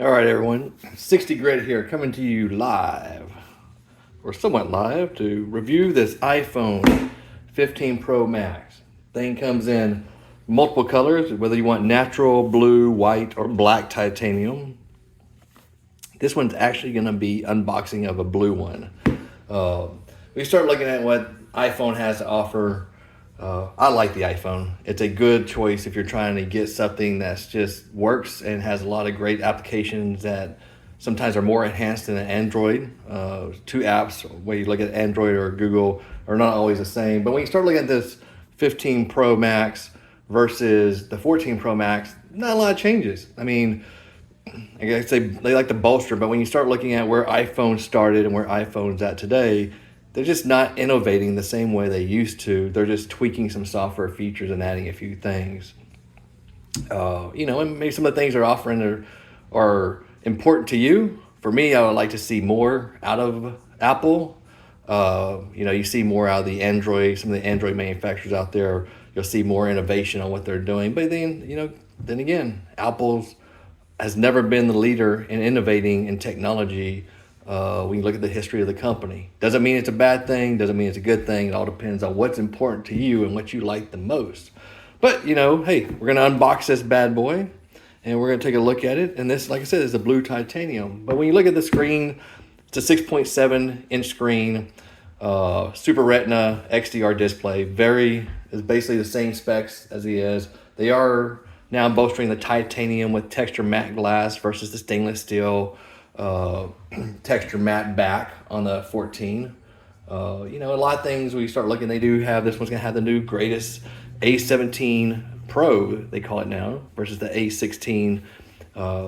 All right, everyone. 60 Grid here, coming to you live, or somewhat live, to review this iPhone 15 Pro Max. Thing comes in multiple colors, whether you want natural, blue, white, or black titanium. This one's actually going to be unboxing of a blue one. We start looking at what iPhone has to offer. I like the iPhone. It's a good choice if you're trying to get something that's just works and has a lot of great applications that sometimes are more enhanced than an Android. Two apps, whether you look at Android or Google, are not always the same. But when you start looking at this 15 Pro Max versus the 14 Pro Max, not a lot of changes. I mean, I guess they like to bolster, but when you start looking at where iPhone started and where iPhone's at today, they're just not innovating the same way they used to. They're just tweaking some software features and adding a few things. And maybe some of the things they're offering are important to you. For me, I would like to see more out of Apple. You see more out of the Android, some of the Android manufacturers out there. You'll see more innovation on what they're doing. But then again, Apple's has never been the leader in innovating in technology. When you look at the history of the company, doesn't mean it's a bad thing, doesn't mean it's a good thing. It all depends on what's important to you and what you like the most. But hey, we're gonna unbox this bad boy and we're gonna take a look at it. And this, like I said, is a blue titanium. But when you look at the screen, it's a 6.7-inch screen, Super Retina XDR display. Is basically the same specs as he is. They are now bolstering the titanium with texture matte glass versus the stainless steel texture matte back on the 14. A lot of things we start looking, they do have, this one's gonna have the new greatest A17 Pro, they call it now, versus the A16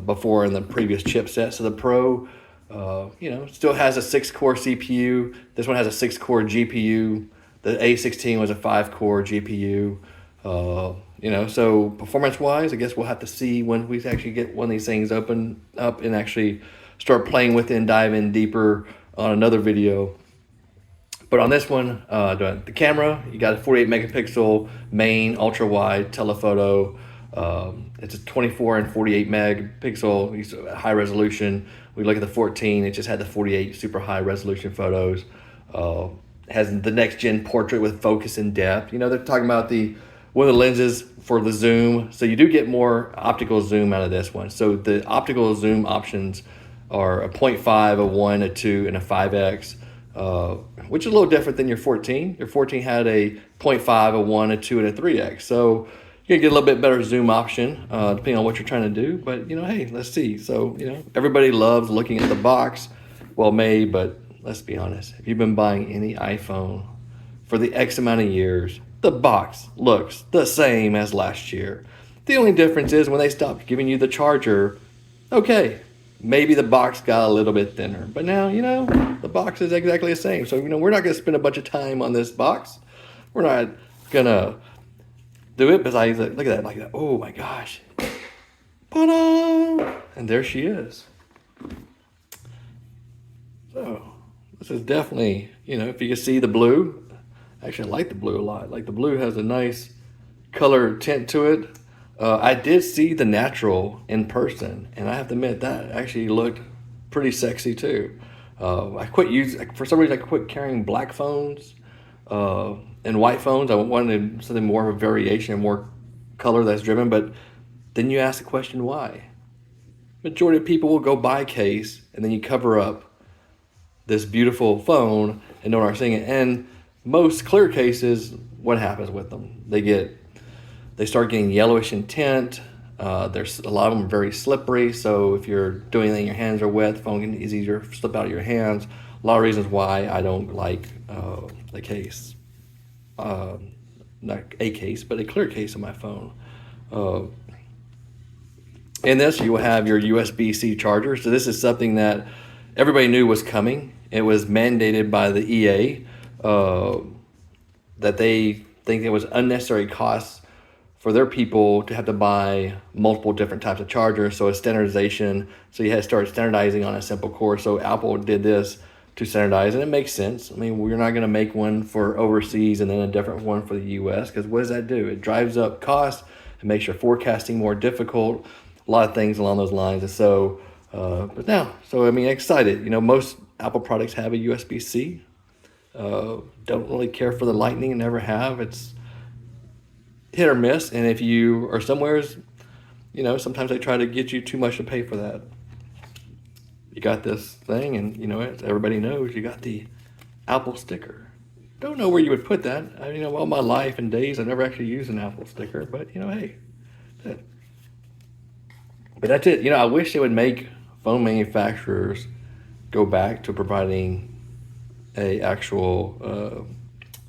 before in the previous chipset. So the Pro, still has a 6-core CPU. This one has a 6-core GPU. The A16 was a 5-core GPU. So performance-wise, I guess we'll have to see when we actually get one of these things open up and actually start playing with it and dive in deeper on another video. But on this one, the camera, you got a 48 megapixel main ultra wide telephoto. It's a 24 and 48 megapixel high resolution. We look at the 14, it just had the 48 super high resolution photos. Has the next gen portrait with focus and depth. They're talking about one of the lenses for the zoom. So you do get more optical zoom out of this one. So the optical zoom options are a 0.5, a 1, a 2, and a 5x, which is a little different than your 14. Your 14 had a 0.5, a 1, a 2, and a 3x. So you're gonna get a little bit better zoom option, depending on what you're trying to do. But hey, let's see. So everybody loves looking at the box, well made, but let's be honest. If you've been buying any iPhone for the X amount of years, the box looks the same as last year. The only difference is when they stopped giving you the charger, okay, maybe the box got a little bit thinner. But now, the box is exactly the same. So, we're not going to spend a bunch of time on this box. We're not going to do it, but look at that, oh my gosh. Ta-da! And there she is. So, this is definitely, if you can see the blue, actually I like the blue a lot. Like the blue has a nice color tint to it. I did see the natural in person, and I have to admit that actually looked pretty sexy too. For some reason I quit carrying black phones and white phones. I wanted something more of a variation, more color that's driven, but then you ask the question why. Majority of people will go buy a case and then you cover up this beautiful phone and don't seeing it. And most clear cases, what happens with them? They start getting yellowish in tint. There's a lot of them very slippery. So if you're doing anything, your hands are wet, the phone is easier to slip out of your hands. A lot of reasons why I don't like the case. Not a case, but a clear case of my phone. In this, you will have your USB-C charger. So this is something that everybody knew was coming. It was mandated by the EA that they think it was unnecessary costs for their people to have to buy multiple different types of chargers. So a standardization, so you had to start standardizing on a simple core. So Apple did this to standardize, and it makes sense. I mean, we're not going to make one for overseas and then a different one for the US, because what does that do? It drives up costs, it makes your forecasting more difficult, a lot of things along those lines. And so But now, so I mean, excited. Most Apple products have a USB-C. Don't really care for the Lightning, never have. It's hit or miss, and if you are somewheres, sometimes they try to get you too much to pay for that. You got this thing, and as everybody knows, you got the Apple sticker. Don't know where you would put that. All my life and days, I've never actually used an Apple sticker, but hey, but that's it. I wish they would make phone manufacturers go back to providing a actual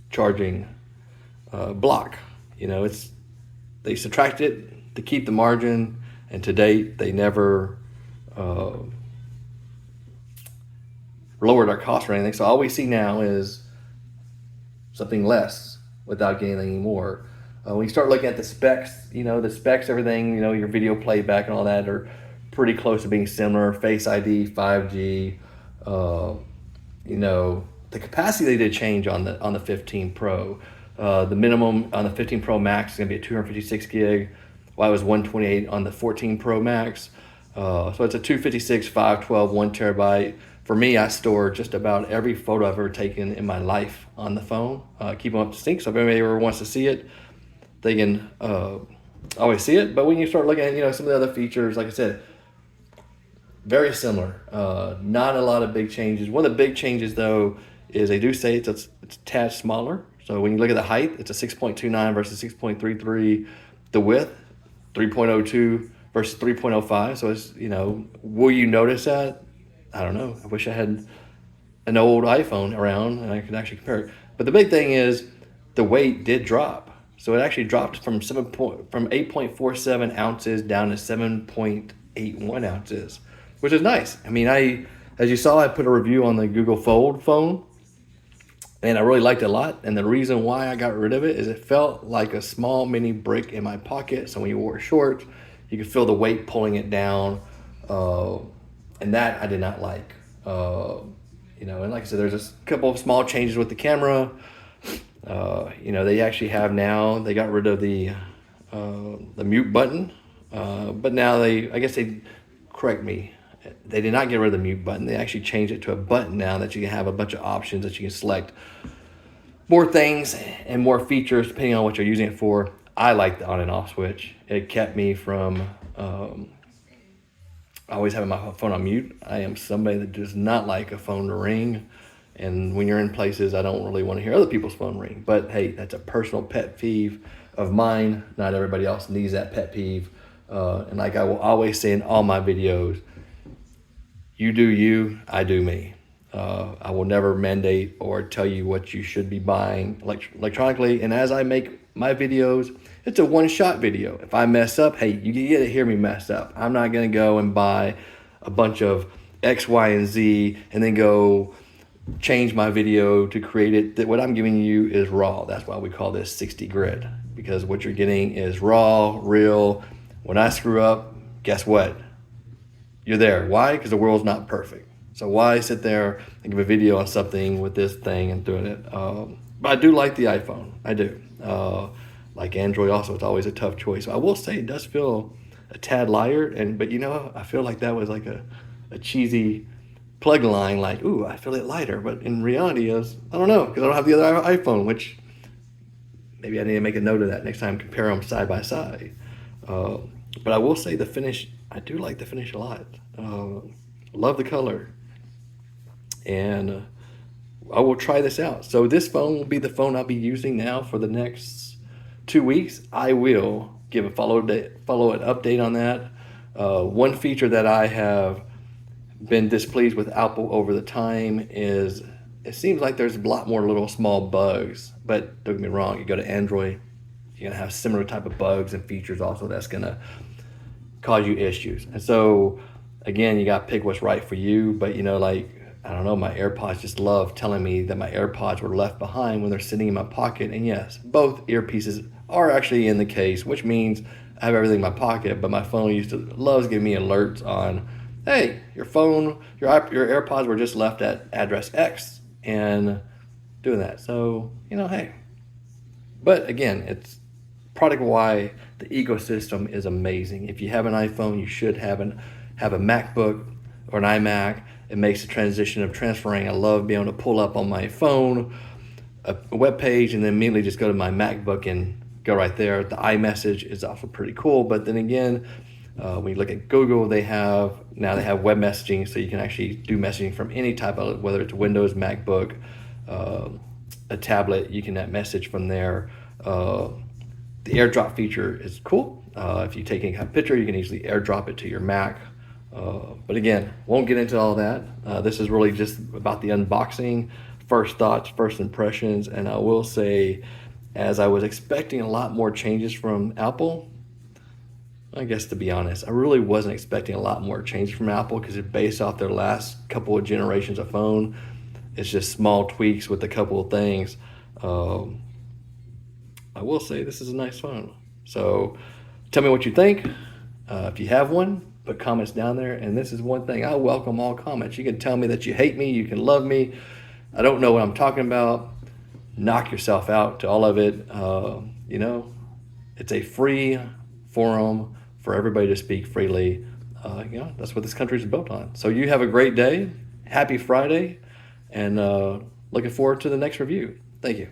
charging block. It's they subtract it to keep the margin, and to date they never uh, lowered our cost or anything. So all we see now is something less without getting any more. When you start looking at the specs, everything, your video playback and all that are pretty close to being similar. Face ID, 5G, the capacity they did change on the 15 Pro. The minimum on the 15 Pro Max is going to be a 256 gig, while it was 128 on the 14 Pro Max. So it's a 256, 512, 1 terabyte. For me, I store just about every photo I've ever taken in my life on the phone. Keep them up to sync, so if anybody ever wants to see it, they can always see it. But when you start looking at some of the other features, like I said, very similar. Not a lot of big changes. One of the big changes, though, is they do say it's a tad smaller. So when you look at the height, it's a 6.29 versus 6.33. The width, 3.02 versus 3.05. So it's, will you notice that? I don't know. I wish I had an old iPhone around and I could actually compare it. But the big thing is the weight did drop. So it actually dropped from 8.47 ounces down to 7.81 ounces, which is nice. I mean, as you saw, I put a review on the Google Fold phone, and I really liked it a lot. And the reason why I got rid of it is it felt like a small mini brick in my pocket. So when you wore shorts, you could feel the weight pulling it down. And that I did not like. And like I said, there's a couple of small changes with the camera. They actually have now, they got rid of the mute button. But now I guess they correct me. They did not get rid of the mute button. They actually changed it to a button now that you can have a bunch of options that you can select more things and more features depending on what you're using it for. I like the on and off switch. It kept me from always having my phone on mute. I am somebody that does not like a phone to ring. And when you're in places, I don't really want to hear other people's phone ring. But hey, that's a personal pet peeve of mine. Not everybody else needs that pet peeve. And like I will always say in all my videos, you do you, I do me. I will never mandate or tell you what you should be buying electronically. And as I make my videos, it's a one-shot video. If I mess up, hey, you get to hear me mess up. I'm not going to go and buy a bunch of X, Y, and Z and then go change my video to create it. What I'm giving you is raw. That's why we call this 60 grid, because what you're getting is raw, real. When I screw up, guess what? You're there. Why? Because the world's not perfect. So why sit there and give a video on something with this thing and doing it? But I do like the iPhone. I do. Like Android also, it's always a tough choice. I will say it does feel a tad lighter, but I feel like that was like a cheesy plug line, like, ooh, I feel it lighter. But in reality is, I don't know, because I don't have the other iPhone, which maybe I need to make a note of that next time, compare them side by side. But I will say the finish, I do like the finish a lot. Love the color. And I will try this out. So this phone will be the phone I'll be using now for the next 2 weeks. I will give a follow-up update on that. One feature that I have been displeased with Apple over the time is it seems like there's a lot more little small bugs. But don't get me wrong, you go to Android, you're going to have similar type of bugs and features also that's going to cause you issues. And so, again, you got to pick what's right for you. But, I don't know, my AirPods just love telling me that my AirPods were left behind when they're sitting in my pocket. And yes, both earpieces are actually in the case, which means I have everything in my pocket, but my phone loves giving me alerts on, hey, your AirPods were just left at address X, and doing that. So, hey. But again, it's product-wise, the ecosystem is amazing. If you have an iPhone, you should have a MacBook. or an iMac, it makes the transition of transferring. I love being able to pull up on my phone a web page and then immediately just go to my MacBook and go right there. The iMessage is also pretty cool, but then again, when you look at Google, they have web messaging, so you can actually do messaging from any type of, whether it's Windows, MacBook, a tablet. You can message from there. The AirDrop feature is cool. If you take any kind of picture, you can easily AirDrop it to your Mac. But again, won't get into all that. This is really just about the unboxing, first thoughts, first impressions, and I will say, as I was expecting a lot more changes from Apple, I guess to be honest, I really wasn't expecting a lot more changes from Apple because it's based off their last couple of generations of phone. It's just small tweaks with a couple of things. I will say this is a nice phone. So tell me what you think. If you have one, put comments down there. And this is one thing, I welcome all comments. You can tell me that you hate me, you can love me. I don't know what I'm talking about. Knock yourself out to all of it. You know, it's a free forum for everybody to speak freely. You know, that's what this country is built on. So you have a great day. Happy Friday. And looking forward to the next review. Thank you.